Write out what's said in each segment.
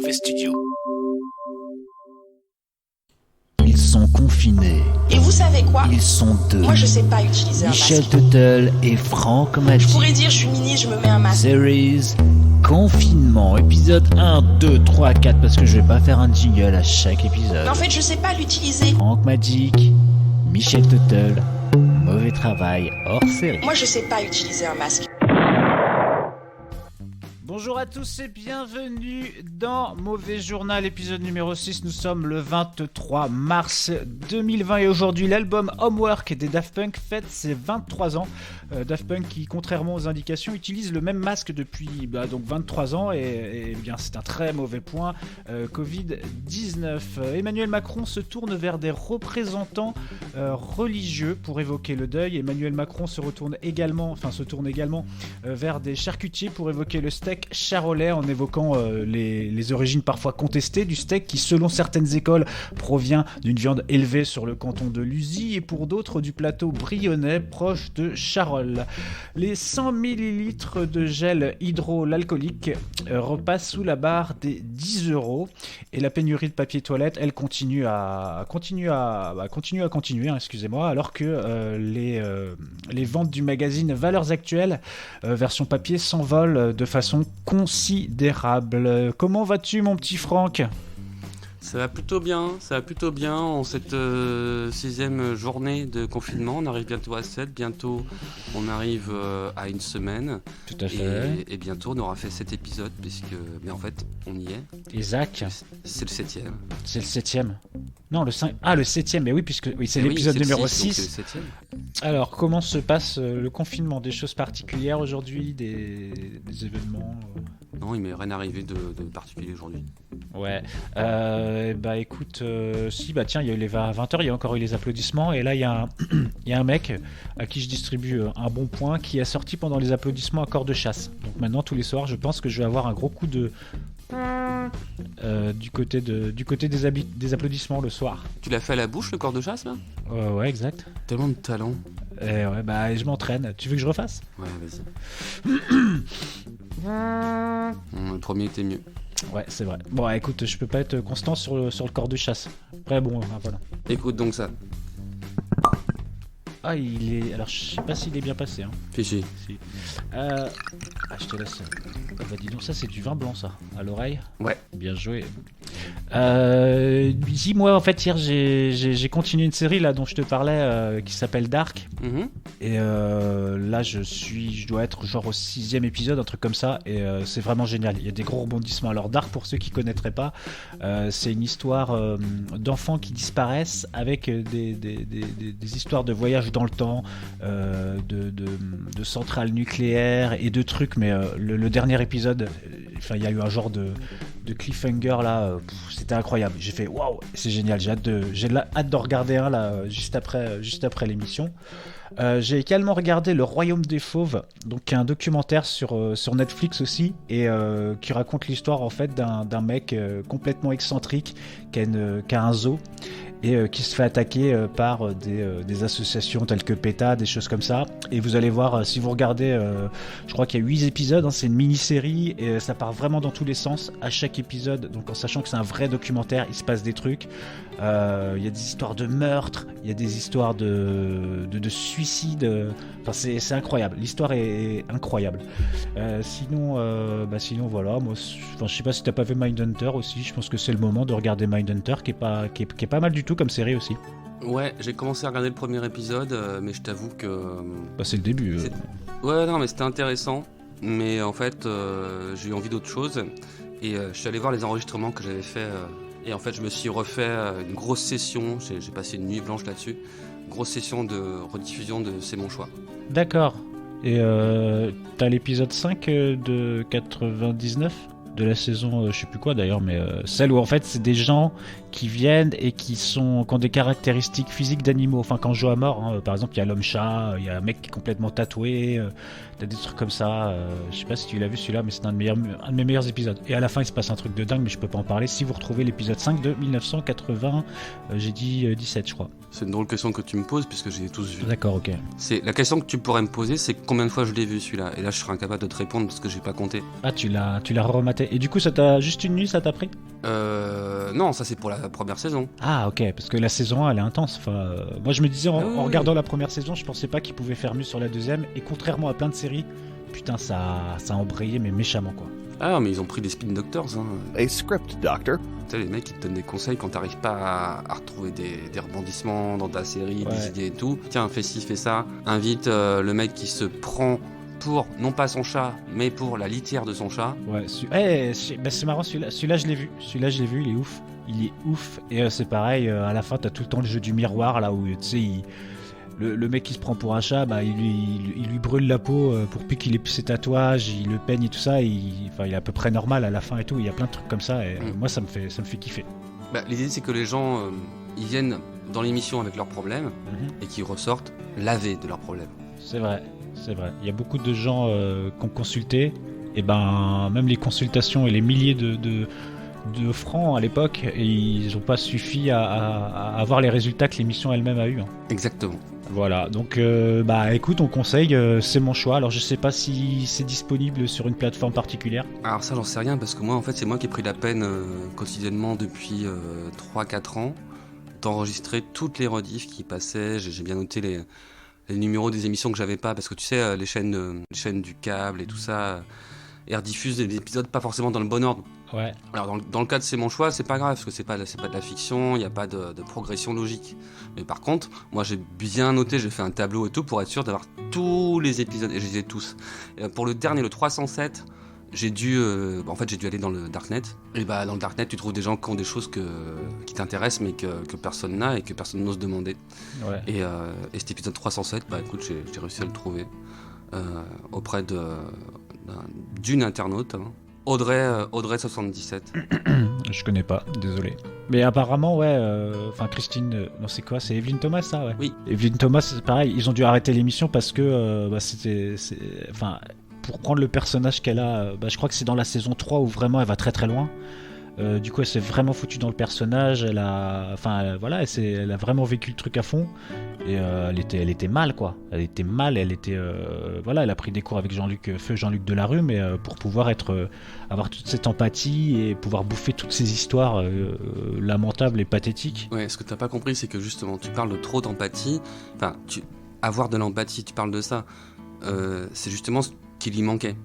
Mauvais Studio. Ils sont confinés. Et vous savez quoi ? Ils sont deux. Moi je sais pas utiliser Michel un masque. Tuttle et Franck Magic. Je pourrais dire je suis ministre, je me mets un masque. Series Confinement, épisode 1, 2, 3, 4, parce que je vais pas faire un jingle à chaque épisode. Mais en fait je sais pas l'utiliser. Franck Magic, Michel Tuttle, mauvais travail hors série. Moi je sais pas utiliser un masque. Bonjour à tous et bienvenue dans Mauvais Journal, épisode numéro 6. Nous sommes le 23 mars 2020 et aujourd'hui l'album Homework des Daft Punk fête ses 23 ans. Daft Punk qui, contrairement aux indications, utilise le même masque depuis donc 23 ans et bien c'est un très mauvais point. Covid-19. Emmanuel Macron se tourne vers des représentants religieux pour évoquer le deuil. Emmanuel Macron se tourne également vers des charcutiers pour évoquer le steak charolais en évoquant les origines parfois contestées du steak qui selon certaines écoles provient d'une viande élevée sur le canton de Luzy et pour d'autres du plateau brionnais proche de Charolles. Les 100 ml de gel hydroalcoolique repassent sous la barre des 10 € et la pénurie de papier toilette elle continue, excusez-moi, alors que les ventes du magazine Valeurs Actuelles version papier s'envolent de façon considérable. Comment vas-tu mon petit Franck ? Ça va plutôt bien en cette 6e journée de confinement. On arrive bientôt à 7, bientôt on arrive à une semaine. Tout à fait. Et bientôt on aura fait 7 épisodes, mais en fait on y est. Isaac ? C'est le 7e. C'est le 7e. Non, le 5. Ah, le 7e, mais oui, puisque c'est l'épisode numéro 6. C'est le 7e. Alors, comment se passe le confinement ? Des choses particulières aujourd'hui ? Des événements Non, il m'est rien arrivé de particulier aujourd'hui. Ouais. Écoute, tiens, il y a eu les 20h, il y a encore eu les applaudissements, et là, il y a un mec à qui je distribue un bon point qui a sorti pendant les applaudissements un corps de chasse. Donc maintenant, tous les soirs, je pense que je vais avoir un gros coup de... du côté des applaudissements le soir. Tu l'as fait à la bouche, le corps de chasse, là ? Ouais, exact. Tellement de talent. Je m'entraîne. Tu veux que je refasse ? Ouais, vas-y. Le premier était mieux. Ouais, c'est vrai. Bon, écoute, je peux pas être constant sur le corps de chasse. Après, bon, voilà. Écoute donc ça. Ah, il est... Alors, je sais pas s'il est bien passé, hein. Fichi. Si. Je te laisse. Dis donc, ça, c'est du vin blanc, ça. À l'oreille ? Ouais. Bien joué. Moi, en fait, hier, j'ai continué une série, là, dont je te parlais, qui s'appelle Dark. Mm-hmm. Et là, je dois être genre au 6e épisode, un truc comme ça. Et c'est vraiment génial. Il y a des gros rebondissements. Alors, Dark, pour ceux qui connaîtraient pas, c'est une histoire d'enfants qui disparaissent avec des histoires de voyage dans le temps, de centrales nucléaires et de trucs, mais le dernier épisode, il y a eu un genre de cliffhanger là, c'était incroyable. J'ai fait waouh, c'est génial, j'ai hâte de regarder un là juste après l'émission. J'ai également regardé Le Royaume des Fauves, donc un documentaire sur Netflix aussi, et qui raconte l'histoire en fait d'un mec complètement excentrique qui a un zoo et qui se fait attaquer par des associations telles que PETA, des choses comme ça. Et vous allez voir, si vous regardez, je crois qu'il y a 8 épisodes, hein, c'est une mini-série, et ça part vraiment dans tous les sens à chaque épisode, donc en sachant que c'est un vrai documentaire, il se passe des trucs. Il y a des histoires de meurtres, il y a des histoires de suicide, enfin c'est incroyable, l'histoire est incroyable. Sinon voilà, moi je sais pas si t'as pas vu Mindhunter aussi, je pense que c'est le moment de regarder Mindhunter qui est pas mal du tout comme série aussi. Ouais, j'ai commencé à regarder le premier épisode, mais je t'avoue que... c'est le début. Ouais, non, mais c'était intéressant, mais en fait, j'ai eu envie d'autre chose, et je suis allé voir les enregistrements que j'avais fait, et en fait, je me suis refait une grosse session, j'ai passé une nuit blanche là-dessus, grosse session de rediffusion de C'est mon choix. D'accord, et t'as l'épisode 5 de 99 de la saison, je sais plus quoi d'ailleurs, mais celle où en fait c'est des gens qui viennent et qui ont des caractéristiques physiques d'animaux. Enfin, quand je joue à mort, hein, par exemple, il y a l'homme-chat, il y a un mec qui est complètement tatoué, t'as des trucs comme ça. Je sais pas si tu l'as vu celui-là, mais c'est un de mes meilleurs épisodes. Et à la fin, il se passe un truc de dingue, mais je peux pas en parler. Si vous retrouvez l'épisode 5 de 1980, j'ai dit 17, je crois. C'est une drôle question que tu me poses, puisque j'ai tous vu. D'accord, ok. La question que tu pourrais me poser, c'est combien de fois je l'ai vu celui-là. Et là, je serais incapable de te répondre parce que j'ai pas compté. Ah, tu l'as rematé. Ok, et du coup, ça t'a juste une nuit, ça t'a pris? Non, ça c'est pour la première saison. Ah, ok, parce que la saison 1, elle est intense. Enfin, moi, je me disais, Ah oui, en regardant la première saison, je pensais pas qu'ils pouvaient faire mieux sur la deuxième. Et contrairement à plein de séries, putain, ça a embrayé, mais méchamment, quoi. Ah, mais ils ont pris des spin doctors. Hein. A script doctor. Tu sais, les mecs, ils te donnent des conseils quand t'arrives pas à retrouver des rebondissements dans ta série, Ouais. des idées et tout. Tiens, fais ci, fais ça. Invite le mec qui se prend pour, non pas son chat, mais pour la litière de son chat. Ouais, c'est marrant, celui-là, je l'ai vu. Celui-là, je l'ai vu, il est ouf. Il est ouf. Et c'est pareil, à la fin, t'as tout le temps le jeu du miroir, là où, tu sais, le mec qui se prend pour un chat, bah, il lui brûle la peau pour plus qu'il ait plus ses tatouages, il le peigne et tout ça. Il est à peu près normal à la fin et tout. Il y a plein de trucs comme ça. Et moi, ça me fait kiffer. Bah, l'idée, c'est que les gens, ils viennent dans l'émission avec leurs problèmes et qu'ils ressortent lavés de leurs problèmes. C'est vrai. Il y a beaucoup de gens qui ont consulté. Et ben, même les consultations et les milliers de francs à l'époque, et ils n'ont pas suffi à avoir les résultats que l'émission elle-même a eu. Hein. Exactement. Voilà, donc bah écoute, on conseille, c'est mon choix. Alors je sais pas si c'est disponible sur une plateforme particulière. Alors ça, j'en sais rien parce que moi, en fait, c'est moi qui ai pris la peine quotidiennement depuis 3-4 ans d'enregistrer toutes les rediffs qui passaient. J'ai bien noté les numéros des émissions que j'avais pas parce que tu sais, les chaînes du câble et tout ça, elles rediffusent des épisodes pas forcément dans le bon ordre. Ouais. Alors dans le cas de C'est mon choix, c'est pas grave parce que c'est pas de la fiction, il n'y a pas de progression logique. Mais par contre, moi j'ai bien noté, j'ai fait un tableau et tout pour être sûr d'avoir tous les épisodes et je les ai tous. Et pour le dernier, le 307, j'ai dû aller dans le Darknet. Et bah dans le Darknet, tu trouves des gens qui ont des choses qui t'intéressent mais que personne n'a et que personne n'ose demander. Ouais. Et cet épisode 307, bah écoute, j'ai réussi à le trouver auprès d'une internaute. Hein. Audrey 77. Je connais pas, désolé. Mais apparemment, ouais, Christine, non c'est quoi, c'est Evelyne Thomas ça, ouais. Oui. Evelyne Thomas, c'est pareil, ils ont dû arrêter l'émission parce que pour prendre le personnage qu'elle a, je crois que c'est dans la saison 3 où vraiment elle va très très loin. Du coup, elle s'est vraiment foutue dans le personnage. Elle a vraiment vécu le truc à fond. Et elle était mal, quoi. Elle était mal. Elle a pris des cours avec Feu Jean-Luc Delarue, mais pour pouvoir avoir toute cette empathie et pouvoir bouffer toutes ces histoires lamentables et pathétiques. Ouais, ce que t'as pas compris, c'est que justement, tu parles de trop d'empathie. Enfin, avoir de l'empathie, tu parles de ça. C'est justement ce qui lui manquait.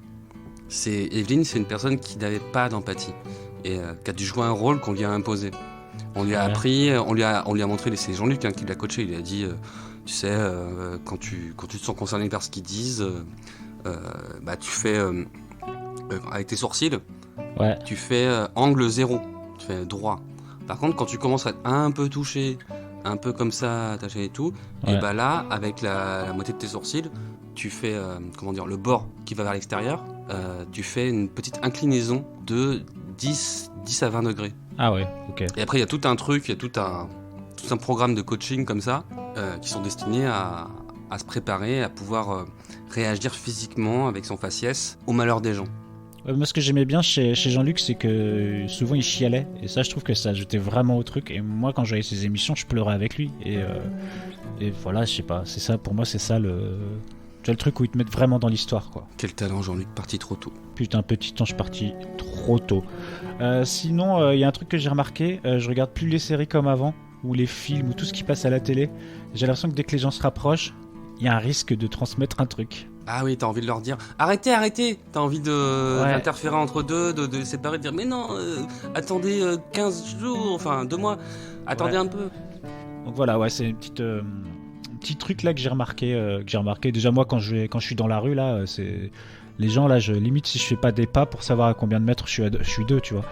Evelyne, c'est une personne qui n'avait pas d'empathie. Et qui a dû jouer un rôle qu'on lui a imposé. On lui a appris, on lui a montré, c'est Jean-Luc qui l'a coaché, il a dit, tu sais, quand tu te sens concerné par ce qu'ils disent, tu fais, avec tes sourcils, ouais. Tu fais angle 0, tu fais droit. Par contre, quand tu commences à être un peu touché, un peu comme ça, attaché et tout, ouais. Et bah là, avec la moitié de tes sourcils, tu fais, le bord qui va vers l'extérieur, tu fais une petite inclinaison de 10 à 20 degrés. Ah ouais, ok. Et après, il y a tout un programme de coaching comme ça, qui sont destinés à se préparer, à pouvoir réagir physiquement avec son faciès au malheur des gens. Ouais, moi, ce que j'aimais bien chez Jean-Luc, c'est que souvent il chialait. Et ça, je trouve que ça ajoutait vraiment au truc. Et moi, quand je voyais ses émissions, je pleurais avec lui. Et voilà, je sais pas. C'est ça, pour moi, c'est ça le truc où ils te mettent vraiment dans l'histoire, quoi. Quel talent, Jean-Luc, parti trop tôt. Putain, petit ange parti trop tôt. Sinon, il y a un truc que j'ai remarqué. Je regarde plus les séries comme avant, ou les films, ou tout ce qui passe à la télé. J'ai l'impression que dès que les gens se rapprochent, il y a un risque de transmettre un truc. Ah oui, t'as envie de leur dire arrêtez. T'as envie d'interférer entre deux, de séparer, de dire mais non, attendez 15 jours, enfin 2 mois, attendez un peu. Donc voilà, ouais, c'est une petit truc là que j'ai remarqué. Déjà moi quand je suis dans la rue là, c'est les gens là, limite si je fais pas des pas pour savoir à combien de mètres je suis d'eux, tu vois.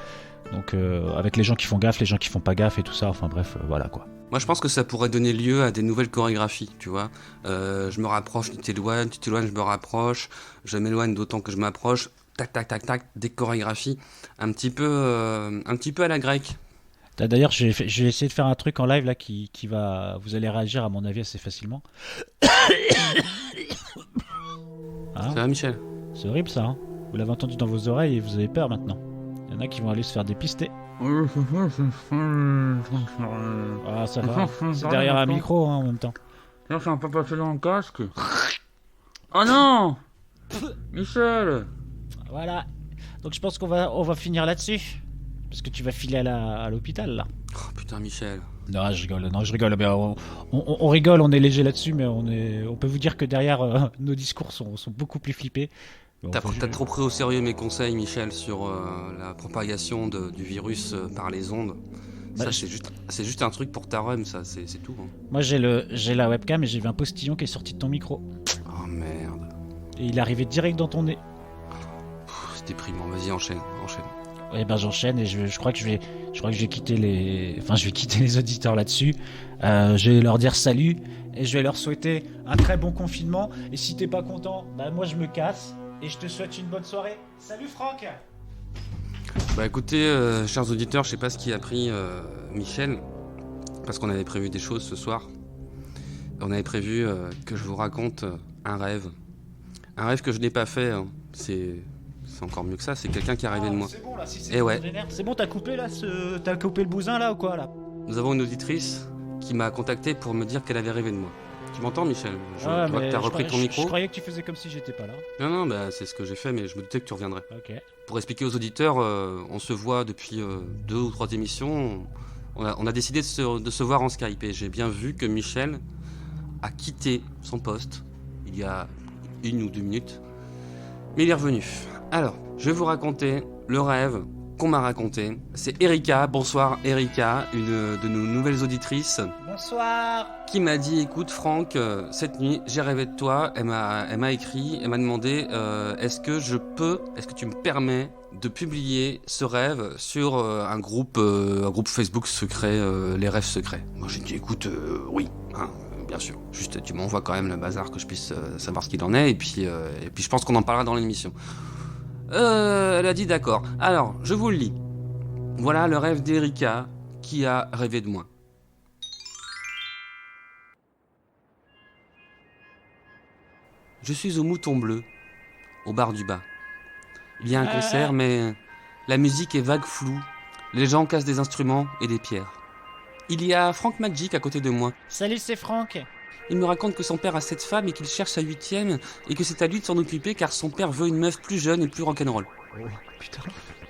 Donc avec les gens qui font gaffe, les gens qui font pas gaffe et tout ça, enfin bref, voilà quoi. Moi je pense que ça pourrait donner lieu à des nouvelles chorégraphies, tu vois. Je me rapproche, tu t'éloignes, je me rapproche, je m'éloigne d'autant que je m'approche, tac, des chorégraphies un petit peu à la grecque. D'ailleurs, je vais essayer de faire un truc en live là qui va, vous allez réagir à mon avis assez facilement. Ça va, Michel? C'est horrible ça, hein. Vous l'avez entendu dans vos oreilles et vous avez peur maintenant. Il y en a qui vont aller se faire dépister. Ah, ça va. C'est derrière un micro hein, en même temps. Tiens, ça va pas passer dans le casque. Oh non Michel! Voilà. Donc je pense on va finir là-dessus. Parce que tu vas filer à l'hôpital là. Oh putain, Michel. Non, je rigole. Mais on rigole, on est léger là-dessus, mais on peut vous dire que derrière, nos discours sont beaucoup plus flippés. Bon, T'as trop pris au sérieux mes conseils, Michel, sur la propagation du virus par les ondes. Bah, Ça, c'est juste un truc pour ta rhum, ça, c'est tout. Hein. Moi, j'ai la webcam et j'ai vu un postillon qui est sorti de ton micro. Oh merde. Et il est arrivé direct dans ton nez. C'est déprimant, vas-y, enchaîne. Et ben j'enchaîne et je crois que je vais quitter les auditeurs là-dessus. Je vais leur dire salut et je vais leur souhaiter un très bon confinement. Et si t'es pas content, bah moi je me casse et je te souhaite une bonne soirée. Salut Franck. Bah écoutez, chers auditeurs, je sais pas ce qui a pris Michel, parce qu'on avait prévu des choses ce soir. On avait prévu que je vous raconte un rêve. Un rêve que je n'ai pas fait, hein. C'est encore mieux que ça, c'est quelqu'un qui est arrivé de moi. C'est bon là, si c'est Eh ouais. C'est bon, t'as coupé le bousin là ou quoi là? Nous avons une auditrice qui m'a contacté pour me dire qu'elle avait rêvé de moi. Tu m'entends, Michel? Je vois que t'as repris ton micro. Je croyais que tu faisais comme si j'étais pas là. Non, bah c'est ce que j'ai fait, mais je me doutais que tu reviendrais. Ok. Pour expliquer aux auditeurs, on se voit depuis 2 ou 3 émissions. On a décidé de se voir en Skype et j'ai bien vu que Michel a quitté son poste il y a 1 ou 2 minutes. Mais il est revenu. Alors, je vais vous raconter le rêve qu'on m'a raconté. C'est Erika, bonsoir Erika, une de nos nouvelles auditrices. Bonsoir. Qui m'a dit, écoute Franck, cette nuit j'ai rêvé de toi. Elle m'a écrit, elle m'a demandé est-ce que tu me permets de publier ce rêve sur un groupe Facebook secret, les rêves secrets. Moi j'ai dit écoute, oui, hein, bien sûr. Juste tu m'envoies quand même le bazar que je puisse savoir ce qu'il en est et puis je pense qu'on en parlera dans l'émission. Elle a dit d'accord. Alors je vous le lis. Voilà le rêve d'Erika qui a rêvé de moi. Je suis au Mouton Bleu, au bar du bas. Il y a un concert, mais la musique est vague floue. Les gens cassent des instruments et des pierres. Il y a Frank Magic à côté de moi. Salut, c'est Franck. Il me raconte que son père a 7 femmes et qu'il cherche sa 8e et que c'est à lui de s'en occuper car son père veut une meuf plus jeune et plus rock'n'roll. Oh, putain.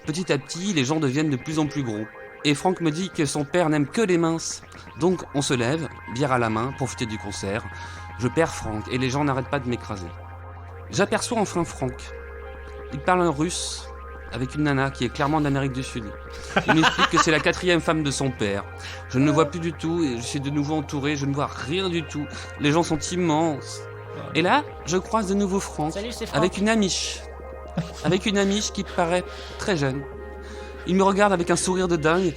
Petit à petit, les gens deviennent de plus en plus gros. Et Franck me dit que son père n'aime que les minces. Donc on se lève, bière à la main, profiter du concert. Je perds Franck et les gens n'arrêtent pas de m'écraser. J'aperçois enfin Franck. Il parle un russe avec une nana qui est clairement d'Amérique du Sud. Il m'explique que c'est la 4e femme de son père. Je ne le vois plus du tout et je suis de nouveau entouré, je ne vois rien du tout. Les gens sont immenses. Et là, je croise de nouveau Franck. Salut, c'est Franck. Avec une amiche. Avec une amiche qui paraît très jeune. Il me regarde avec un sourire de dingue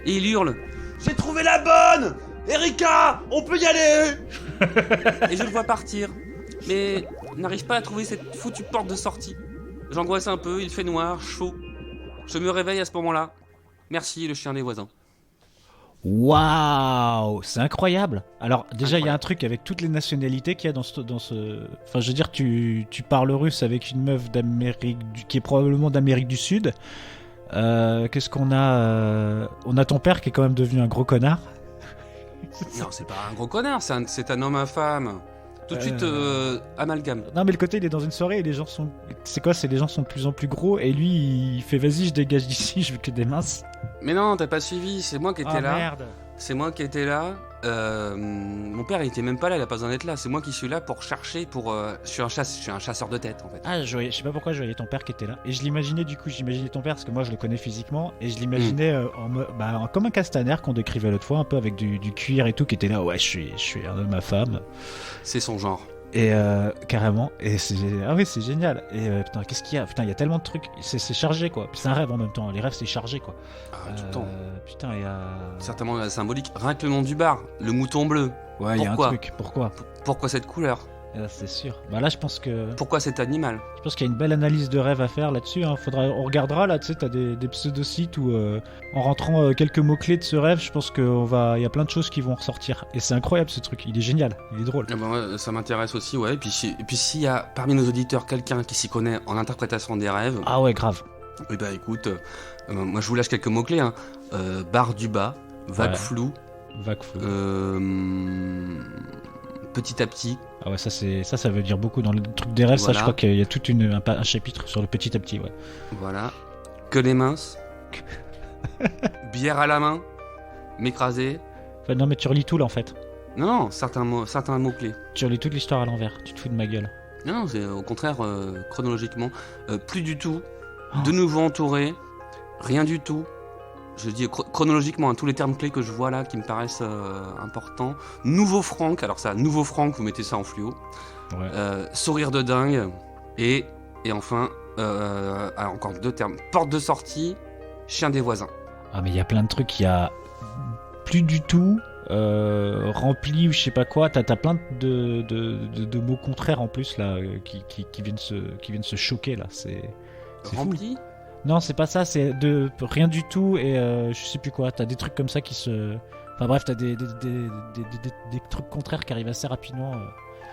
et il hurle « J'ai trouvé la bonne! Erika, on peut y aller !» Et je le vois partir, mais n'arrive pas à trouver cette foutue porte de sortie. J'angoisse un peu, il fait noir, chaud. Je me réveille à ce moment-là. Merci, le chien des voisins. Waouh, c'est incroyable. Alors déjà, il y a un truc avec toutes les nationalités qu'il y a dans ce... Enfin, je veux dire, tu parles russe avec une meuf qui est probablement d'Amérique du Sud. Qu'est-ce qu'on a On a ton père qui est quand même devenu un gros connard. Non, c'est pas un gros connard, c'est un homme infâme. Tout de suite, amalgame. Non, mais le côté, il est dans une soirée et les gens sont... C'est quoi? C'est les gens sont de plus en plus gros et lui, il fait vas-y, je dégage d'ici, je veux que des minces. Mais non, t'as pas suivi, c'est moi qui étais là. Merde. C'est moi qui étais là. Mon père, il était même pas là, il a pas besoin d'être là. C'est moi qui suis là pour chercher, je suis un chasseur de tête, en fait. Ah, je sais pas pourquoi je voyais ton père qui était là. Et je l'imaginais du coup, j'imaginais ton père parce que moi je le connais physiquement. Et je l'imaginais comme un castaner qu'on décrivait l'autre fois, un peu avec du cuir et tout, qui était là, ouais, je suis un homme à femme. C'est son genre. Et carrément. Et c'est génial. Et putain, qu'est-ce qu'il y a? Putain, il y a tellement de trucs. C'est chargé quoi. Puis c'est un rêve en même temps. Les rêves c'est chargé quoi. Ah, tout le temps. Putain, il y a. Certainement symbolique. Rien que le nom du bar, le Mouton Bleu. Ouais, il y a un truc. Pourquoi? Pourquoi cette couleur? C'est sûr. Bah là, je pense que. Pourquoi cet animal? Je pense qu'il y a une belle analyse de rêve à faire là-dessus. Hein. On regardera là. Tu sais, t'as des pseudo-sites où, en rentrant quelques mots-clés de ce rêve, je pense qu'il y a plein de choses qui vont ressortir. Et c'est incroyable ce truc. Il est génial. Il est drôle. Ah bah ouais, ça m'intéresse aussi, ouais. Et puis s'il y a parmi nos auditeurs quelqu'un qui s'y connaît en interprétation des rêves. Ah ouais, grave. Eh bah écoute, moi je vous lâche quelques mots-clés. Hein. Bar du bas, vague floue. Vague floue. petit à petit. Ah ouais, ça veut dire beaucoup dans le truc des rêves. Ça, Voilà. je crois qu'il y a tout un chapitre sur le petit à petit. Ouais. Voilà. Que les minces. Bière à la main. M'écraser. Enfin, non, mais tu relis tout là en fait. Non, certains mots clés. Tu relis toute l'histoire à l'envers. Tu te fous de ma gueule. Non, c'est au contraire, chronologiquement, plus du tout, Oh. de nouveau entouré, rien du tout. Je dis chronologiquement, tous les termes clés que je vois là qui me paraissent importants. Nouveau Franck, alors ça, nouveau Franck, vous mettez ça en fluo. Ouais. Sourire de dingue, et enfin, alors encore 2 termes, porte de sortie, chien des voisins. Ah, mais il y a plein de trucs. Il y a plus du tout. Rempli ou je sais pas quoi, t'as plein de mots contraires en plus là qui viennent se choquer là. C'est fou. Rempli. Non, c'est pas ça, c'est de rien du tout et je sais plus quoi. T'as des trucs comme ça qui se. Enfin bref, t'as des trucs contraires qui arrivent assez rapidement.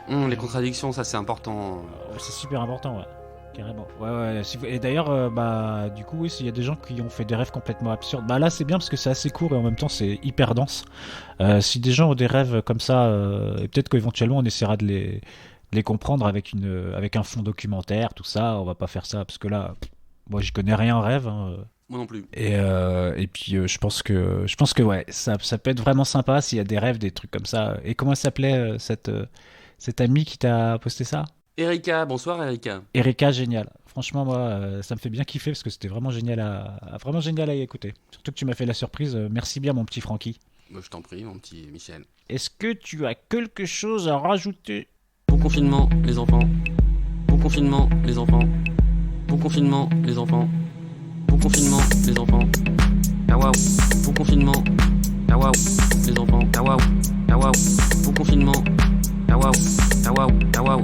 Les contradictions, ça c'est important. C'est super important, ouais. Carrément. Ouais. Et d'ailleurs, du coup, oui, s'il y a des gens qui ont fait des rêves complètement absurdes, là c'est bien parce que c'est assez court et en même temps c'est hyper dense. Si des gens ont des rêves comme ça, et peut-être qu'éventuellement on essaiera de les comprendre avec un fond documentaire, tout ça. On va pas faire ça parce que là, moi j'y connais rien en rêve. Hein. Moi non plus. Et puis je pense que ouais, ça peut être vraiment sympa s'il y a des rêves, des trucs comme ça. Et comment elle s'appelait cette amie qui t'a posté ça? Erika, bonsoir Erika. Erika, génial. Franchement, moi, ça me fait bien kiffer parce que c'était vraiment génial à écouter. Surtout que tu m'as fait la surprise. Merci bien, mon petit Francky. Je t'en prie, mon petit Michel. Est-ce que tu as quelque chose à rajouter? Bon confinement, les enfants. Bon confinement, les enfants. Bon confinement, les enfants. Bon confinement, les enfants. Ah waouh. Bon confinement. Ah waouh. Les enfants. Ah waouh. Ah waouh. Bon confinement. Ah waouh. Ah waouh. Ah waouh.